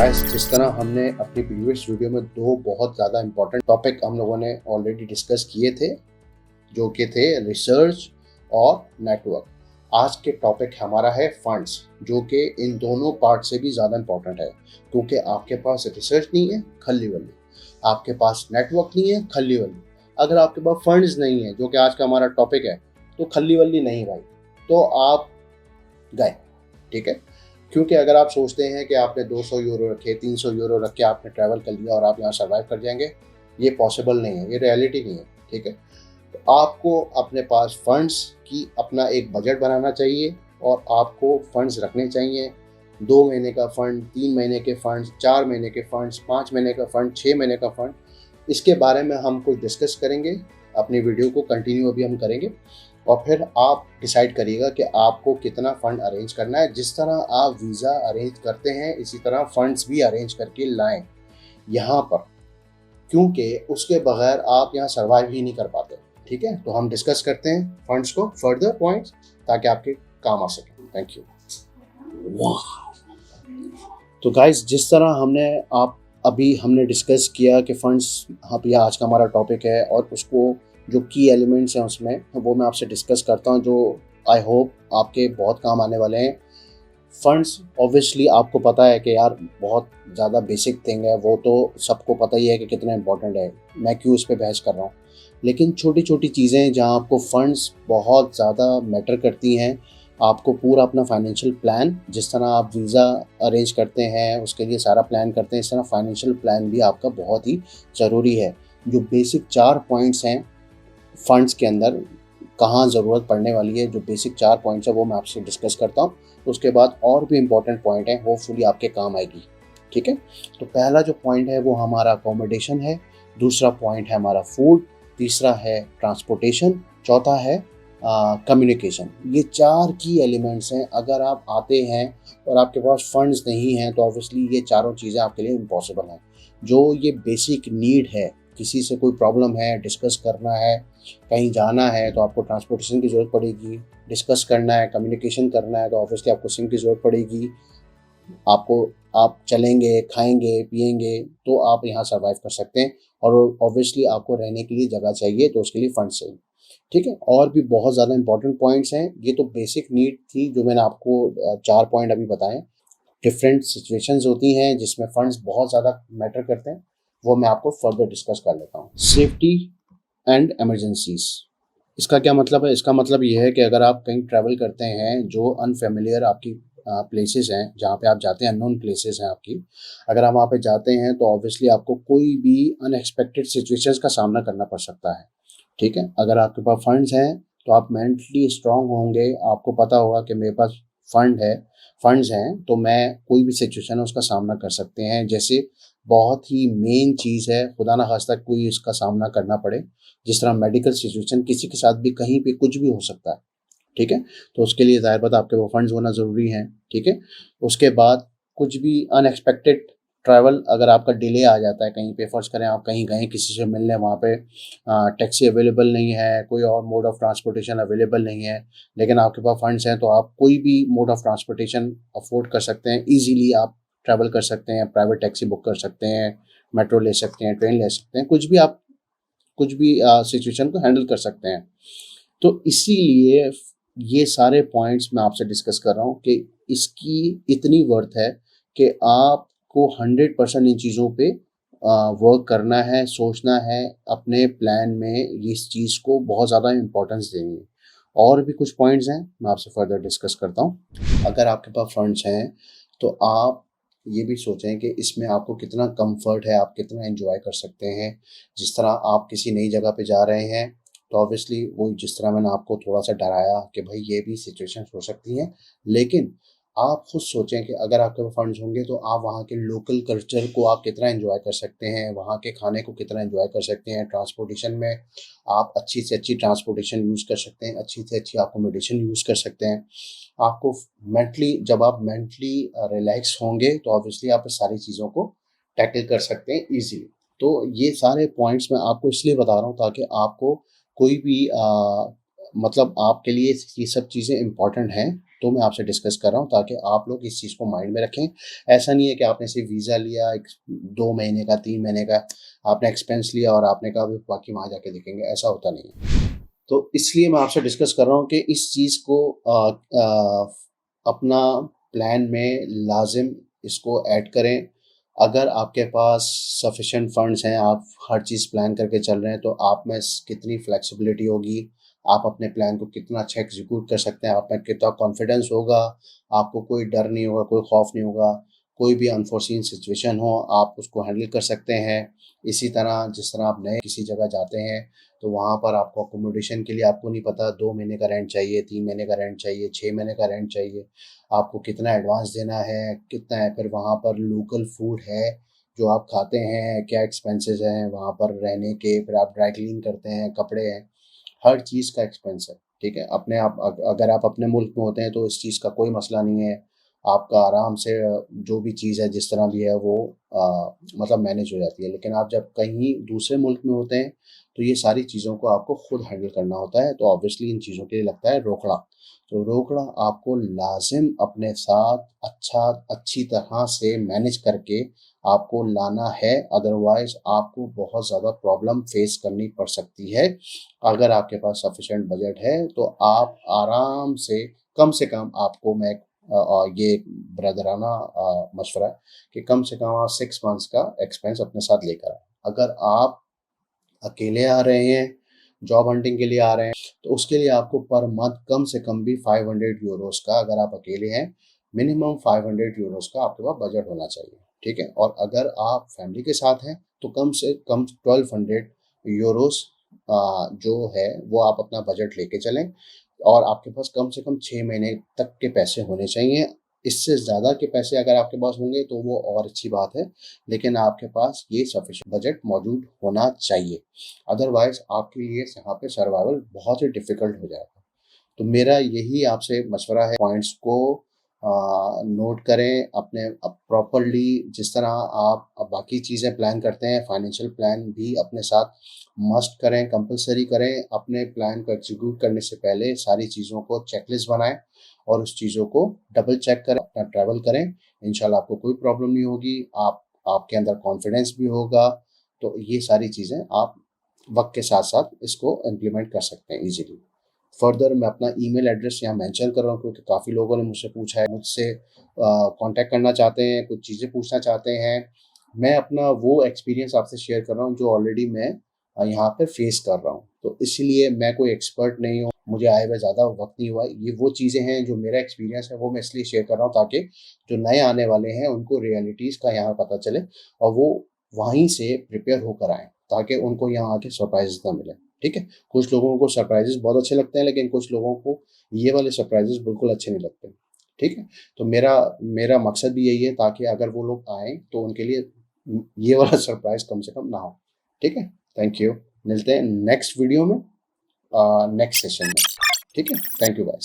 Guys, जिस तरह हमने अपनी प्रीवियस वीडियो में दो बहुत ज़्यादा इंपॉर्टेंट टॉपिक हम लोगों ने ऑलरेडी डिस्कस किए थे, जो कि थे रिसर्च और नेटवर्क। आज के टॉपिक हमारा है फंड्स, जो कि इन दोनों पार्ट से भी ज़्यादा इंपॉर्टेंट है, क्योंकि आपके पास रिसर्च नहीं है, खल्ली वल्ली, आपके पास नेटवर्क नहीं है, खल्ली वल्ली। अगर आपके पास फंड्स नहीं है, जो कि आज का हमारा टॉपिक है, तो खल्ली वल्ली नहीं भाई, तो आप गए। ठीक है, क्योंकि अगर आप सोचते हैं कि आपने 200 यूरो रखे, 300 यूरो रख के आपने ट्रैवल कर लिया और आप यहाँ सर्वाइव कर जाएंगे, ये पॉसिबल नहीं है, ये रियलिटी नहीं है। ठीक है, तो आपको अपने पास फंड्स की अपना एक बजट बनाना चाहिए और आपको फंड्स रखने चाहिए। 2 महीने का फंड, 3 महीने के फंड्स, 4 महीने के फंड्स, 5 महीने का फंड, 6 महीने का फंड, इसके बारे में हम कुछ डिस्कस करेंगे। अपनी वीडियो को कंटिन्यू अभी हम करेंगे और फिर आप डिसाइड करिएगा कि आपको कितना फ़ंड अरेंज करना है। जिस तरह आप वीज़ा अरेंज करते हैं, इसी तरह फ़ंड्स भी अरेंज करके लाएं यहाँ पर, क्योंकि उसके बगैर आप यहाँ सर्वाइव ही नहीं कर पाते। ठीक है, तो हम डिस्कस करते हैं फंड्स को, फर्दर पॉइंट्स, ताकि आपके काम आ सके। Thank you. तो गाइस, जिस तरह हमने डिस्कस किया कि फंड्स यह आज का हमारा टॉपिक है, और उसको जो की एलिमेंट्स हैं उसमें वो मैं आपसे डिस्कस करता हूं, जो आई होप आपके बहुत काम आने वाले हैं। फंड्स ऑब्वियसली आपको पता है कि यार बहुत ज़्यादा बेसिक थिंग है, वो तो सबको पता ही है कि कितना इंपॉर्टेंट है, मैं क्यों इस पर बहस कर रहा हूँ। लेकिन छोटी छोटी चीज़ें जहाँ आपको फंड्स बहुत ज़्यादा मैटर करती हैं, आपको पूरा अपना फाइनेंशियल प्लान, जिस तरह आप वीज़ा अरेंज करते हैं उसके लिए सारा प्लान करते हैं, इस तरह फाइनेंशियल प्लान भी आपका बहुत ही ज़रूरी है। जो बेसिक 4 पॉइंट्स हैं फंड्स के अंदर, कहाँ ज़रूरत पड़ने वाली है, जो बेसिक 4 पॉइंट्स है वो मैं आपसे डिस्कस करता हूँ। उसके बाद और भी इम्पोर्टेंट पॉइंट है, होपफुली आपके काम आएगी। ठीक है, तो पहला जो पॉइंट है वो हमारा अकोमोडेशन है, दूसरा पॉइंट है हमारा फूड, तीसरा है ट्रांसपोर्टेशन, चौथा है कम्युनिकेशन। ये 4 की एलिमेंट्स हैं। अगर आप आते हैं और आपके पास फंड्स नहीं हैं, तो ऑब्वियसली ये चारों चीज़ें आपके लिए इम्पॉसिबल हैं। जो ये बेसिक नीड है, किसी से कोई प्रॉब्लम है, डिस्कस करना है, कहीं जाना है तो आपको ट्रांसपोर्टेशन की ज़रूरत पड़ेगी, डिस्कस करना है, कम्युनिकेशन करना है तो ऑब्वियसली आपको सिम की ज़रूरत पड़ेगी, आप चलेंगे, खाएंगे, पिएंगे तो आप यहाँ सर्वाइव कर सकते हैं, और ऑब्वियसली आपको रहने के लिए जगह चाहिए, तो उसके लिए फंड चाहिए। ठीक है, और भी बहुत ज़्यादा इंपॉर्टेंट पॉइंट्स हैं। ये तो बेसिक नीड थी जो मैंने आपको 4 पॉइंट अभी बताए। डिफरेंट सिचुएशंस होती हैं जिसमें फंड्स बहुत ज़्यादा मैटर करते हैं, वो मैं आपको फर्दर डिस्कस कर लेता हूँ। सेफ्टी एंड इमरजेंसीज, इसका क्या मतलब है? इसका मतलब ये है कि अगर आप कहीं ट्रैवल करते हैं जो अनफेमिलियर आपकी प्लेसेस हैं, जहाँ पे आप जाते हैं, अननोन प्लेसेस हैं आपकी, अगर आप वहाँ पे जाते हैं तो ऑब्वियसली आपको कोई भी अनएक्सपेक्टेड सिचुएशंस का सामना करना पड़ सकता है। ठीक है, अगर आपके पास फंड्स हैं तो आप मेंटली स्ट्रांग होंगे, आपको पता होगा कि मेरे पास फंड्स हैं तो मैं कोई भी सिचुएशन है उसका सामना कर सकते हैं। जैसे बहुत ही मेन चीज़ है, खुदा ना खास्ता कोई इसका सामना करना पड़े, जिस तरह मेडिकल सिचुएशन, किसी के साथ भी कहीं पे कुछ भी हो सकता है। ठीक है, तो उसके लिए ज़ाहिर बात आपके वो फंड्स होना ज़रूरी हैं। ठीक है, उसके बाद कुछ भी अनएक्सपेक्टेड ट्रैवल, अगर आपका डिले आ जाता है कहीं पे, फर्ज करें आप कहीं गए किसी से मिलने, वहाँ पे टैक्सी अवेलेबल नहीं है, कोई और मोड ऑफ ट्रांसपोर्टेशन अवेलेबल नहीं है, लेकिन आपके पास फंड्स हैं तो आप कोई भी मोड ऑफ ट्रांसपोर्टेशन अफोर्ड कर सकते हैं। ईजीली आप ट्रैवल कर सकते हैं, प्राइवेट टैक्सी बुक कर सकते हैं, मेट्रो ले सकते हैं, ट्रेन ले सकते हैं, कुछ भी सिचुएशन को हैंडल कर सकते हैं। तो इसीलिए ये सारे पॉइंट्स मैं आपसे डिस्कस कर रहा हूँ कि इसकी इतनी वर्थ है कि आपको 100% इन चीज़ों पे वर्क करना है, सोचना है, अपने प्लान में इस चीज़ को बहुत ज़्यादा इम्पोर्टेंस देनी है। और भी कुछ पॉइंट्स हैं, मैं आपसे फर्दर डिस्कस करता हूँ। अगर आपके पास फंड्स हैं तो आप ये भी सोचें कि इसमें आपको कितना कंफर्ट है, आप कितना एंजॉय कर सकते हैं। जिस तरह आप किसी नई जगह पे जा रहे हैं तो ऑब्वियसली वो, जिस तरह मैंने आपको थोड़ा सा डराया कि भाई ये भी सिचुएशंस हो सकती हैं, लेकिन आप खुद सोचें कि अगर आपके पास फंड्स होंगे तो आप वहाँ के लोकल कल्चर को आप कितना एंजॉय कर सकते हैं, वहाँ के खाने को कितना एंजॉय कर सकते हैं। ट्रांसपोर्टेशन में आप अच्छी से अच्छी ट्रांसपोर्टेशन यूज़ कर सकते हैं, अच्छी से अच्छी अकोमोडेशन यूज़ कर सकते हैं। आपको जब आप मेंटली रिलैक्स होंगे तो ऑब्वियसली आप इस सारी चीज़ों को टैकल कर सकते हैं ईजीली। तो ये सारे पॉइंट्स मैं आपको इसलिए बता रहा हूँ ताकि आपको कोई भी मतलब आपके लिए ये सब चीज़ें इम्पॉर्टेंट हैं तो मैं आपसे डिस्कस कर रहा हूँ ताकि आप लोग इस चीज़ को माइंड में रखें। ऐसा नहीं है कि आपने सिर्फ वीज़ा लिया, 2 महीने का, 3 महीने का आपने एक्सपेंस लिया और आपने कहा बाकी वहाँ जाके देखेंगे, ऐसा होता नहीं है। तो इसलिए मैं आपसे डिस्कस कर रहा हूँ कि इस चीज़ को अपना प्लान में लाज़िम इसको ऐड करें। अगर आपके पास सफिशिएंट फंड्स हैं, आप हर चीज़ प्लान करके चल रहे हैं, तो आप में कितनी फ्लेक्सिबिलिटी होगी, आप अपने प्लान को कितना अच्छा एग्जीक्यूट कर सकते हैं, आप में कितना कॉन्फिडेंस होगा, आपको कोई डर नहीं होगा, कोई खौफ नहीं होगा, कोई भी अनफोर्सीन सिचुएशन हो आप उसको हैंडल कर सकते हैं। इसी तरह जिस तरह आप नए किसी जगह जाते हैं तो वहाँ पर आपको अकोमोडेशन के लिए आपको नहीं पता 2 महीने का रेंट चाहिए, 3 महीने का रेंट चाहिए, 6 महीने का रेंट चाहिए, आपको कितना एडवांस देना है, कितना है, फिर वहाँ पर लोकल फूड है जो आप खाते हैं, क्या एक्सपेंसेस हैं वहाँ पर रहने के, फिर आप ड्राई क्लीन करते हैं, कपड़े हैं, हर चीज़ का एक्सपेंस है, ठीक है। अपने आप अगर आप अपने मुल्क में होते हैं तो इस चीज़ का कोई मसला नहीं है, आपका आराम से जो भी चीज़ है जिस तरह भी है वो मतलब मैनेज हो जाती है। लेकिन आप जब कहीं दूसरे मुल्क में होते हैं तो ये सारी चीज़ों को आपको खुद हैंडल करना होता है, तो ऑब्वियसली इन चीज़ों के लिए लगता है रोकड़ा। तो रोकड़ा आपको लाजिम अपने साथ अच्छी तरह से मैनेज करके आपको लाना है, अदरवाइज आपको बहुत ज़्यादा प्रॉब्लम फेस करनी पड़ सकती है। अगर आपके पास सफिशिएंट बजट है तो आप आराम से कम आपको मैं ये एक ब्रदराना मशवरा है कि कम से कम आप 6 मंथ्स का एक्सपेंस अपने साथ लेकर आएँ। अगर आप अकेले आ रहे हैं, जॉब हंटिंग के लिए आ रहे हैं, तो उसके लिए आपको पर मंथ कम से कम भी 500 यूरोज़ का, अगर आप अकेले हैं, मिनिमम 500 यूरोज़ का आपके पास बजट होना चाहिए, ठीक है? और अगर आप फैमिली के साथ हैं, तो कम से कम 1200 यूरोज़ जो है वो आप अपना बजट लेके चलें और आपके पास कम से कम 6 महीने तक के पैसे होने चाहिए। इससे ज़्यादा के पैसे अगर आपके पास होंगे तो वो और अच्छी बात है, लेकिन आपके पास ये सफिशिएंट बजट मौजूद होना चाहिए। अदरवाइज़ आपके लिए यहाँ पे सर्वाइवल बहुत ही डिफ़िकल्ट हो जाएगा। तो मेरा यही आपसे मशवरा है, पॉइंट्स को नोट करें अपने प्रॉपरली। जिस तरह आप बाकी चीज़ें प्लान करते हैं, फाइनेंशियल प्लान भी अपने साथ मस्ट करें, कंपल्सरी करें। अपने प्लान को एग्जीक्यूट करने से पहले सारी चीज़ों को चेकलिस्ट बनाएं और उस चीज़ों को डबल चेक करें, अपना ट्रैवल करें। इंशाल्लाह आपको कोई प्रॉब्लम नहीं होगी, आपके अंदर कॉन्फिडेंस भी होगा। तो ये सारी चीज़ें आप वक्त के साथ साथ इसको इम्प्लीमेंट कर सकते हैं ईजिली। फर्दर मैं अपना ईमेल एड्रेस यहाँ मेंशन कर रहा हूँ क्योंकि काफ़ी लोगों ने मुझसे पूछा है, मुझसे कांटेक्ट करना चाहते हैं, कुछ चीज़ें पूछना चाहते हैं। मैं अपना वो एक्सपीरियंस आपसे शेयर कर रहा हूँ जो ऑलरेडी मैं यहाँ पे फेस कर रहा हूँ। तो इसलिए मैं कोई एक्सपर्ट नहीं हूँ, मुझे आए हुए ज़्यादा वक्त नहीं हुआ। ये वो चीज़ें हैं जो मेरा एक्सपीरियंस है, वो मैं इसलिए शेयर कर रहा हूँ ताकि जो नए आने वाले हैं उनको रियलिटीज़ का यहाँ पता चले और वो वहीं से प्रिपेयर होकर आएँ ताकि उनको यहाँ आके सरप्राइज़ ना मिले, ठीक है? कुछ लोगों को सरप्राइज़ेज़ बहुत अच्छे लगते हैं, लेकिन कुछ लोगों को ये वाले सरप्राइज़ेज़ बिल्कुल अच्छे नहीं लगते, ठीक है? तो मेरा मेरा मकसद भी यही है ताकि अगर वो लोग आएँ तो उनके लिए ये वाला सरप्राइज़ कम से कम ना हो, ठीक है? Thank you. मिलते हैं नेक्स्ट वीडियो में नेक्स्ट सेशन में, ठीक है? Thank you guys.